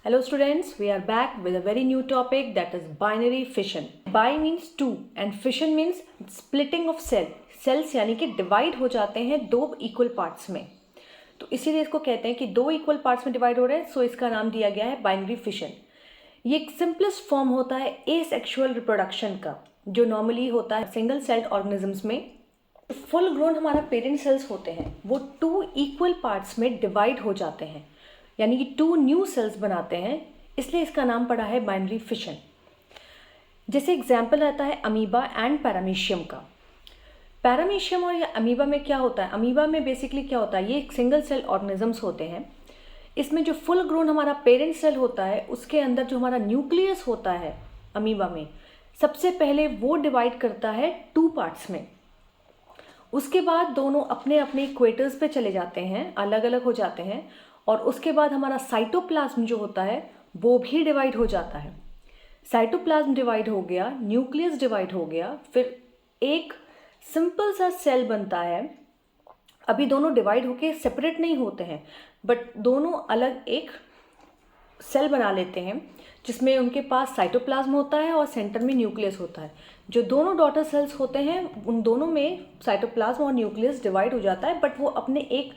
Hello students, we are back with a very new topic, that is binary fission. Bi means two and fission means splitting of cell. Cells यानी कि divide हो जाते हैं दो equal parts में, तो इसीलिए इसको कहते हैं कि दो equal parts में divide हो रहे हैं, सो इसका नाम दिया गया है binary fission. ये एक simplest form होता है asexual reproduction का, जो normally होता है single celled organisms में. फुल ग्रोन हमारा पेरेंट सेल्स होते हैं वो टू इक्वल पार्ट्स में डिवाइड हो जाते हैं, यानी कि टू न्यू सेल्स बनाते हैं, इसलिए इसका नाम पड़ा है बाइनरी फिशन. जैसे एग्जाम्पल आता है अमीबा एंड पैरामीशियम का. पैरामीशियम और या अमीबा में क्या होता है, अमीबा में बेसिकली क्या होता है, ये एक सिंगल सेल ऑर्गेनिजम्स होते हैं. इसमें जो फुल ग्रोन हमारा पेरेंट सेल होता है उसके अंदर जो हमारा न्यूक्लियस होता है अमीबा में, सबसे पहले वो डिवाइड करता है टू पार्ट्स में. उसके बाद दोनों अपने अपने इक्वेटर्स पे चले जाते हैं, अलग अलग हो जाते हैं, और उसके बाद हमारा साइटोप्लाज्म जो होता है वो भी डिवाइड हो जाता है. साइटोप्लाज्म डिवाइड हो गया, न्यूक्लियस डिवाइड हो गया, फिर एक सिंपल सा सेल बनता है. अभी दोनों डिवाइड होके सेपरेट नहीं होते हैं, बट दोनों अलग एक सेल बना लेते हैं जिसमें उनके पास साइटोप्लाज्म होता है और सेंटर में न्यूक्लियस होता है. जो दोनों डॉटर सेल्स होते हैं उन दोनों में साइटोप्लाज्म और न्यूक्लियस डिवाइड हो जाता है, बट वो अपने एक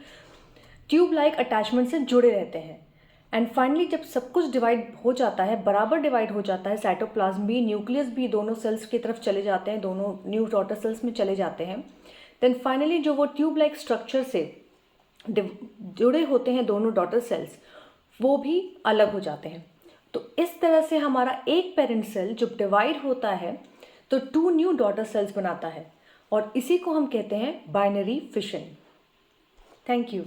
ट्यूब लाइक अटैचमेंट से जुड़े रहते हैं. एंड फाइनली जब सब कुछ डिवाइड हो जाता है, बराबर डिवाइड हो जाता है, साइटोप्लाज्म भी न्यूक्लियस भी दोनों सेल्स की तरफ चले जाते हैं, दोनों न्यू डॉटर सेल्स में चले जाते हैं, देन फाइनली जो वो ट्यूब लाइक स्ट्रक्चर से जुड़े होते हैं दोनों डॉटर सेल्स वो भी अलग हो जाते हैं. तो इस तरह से हमारा एक पेरेंट सेल जब डिवाइड होता है तो टू न्यू डॉटर सेल्स बनाता है, और इसी को हम कहते हैं बाइनरी फिशन. Thank you.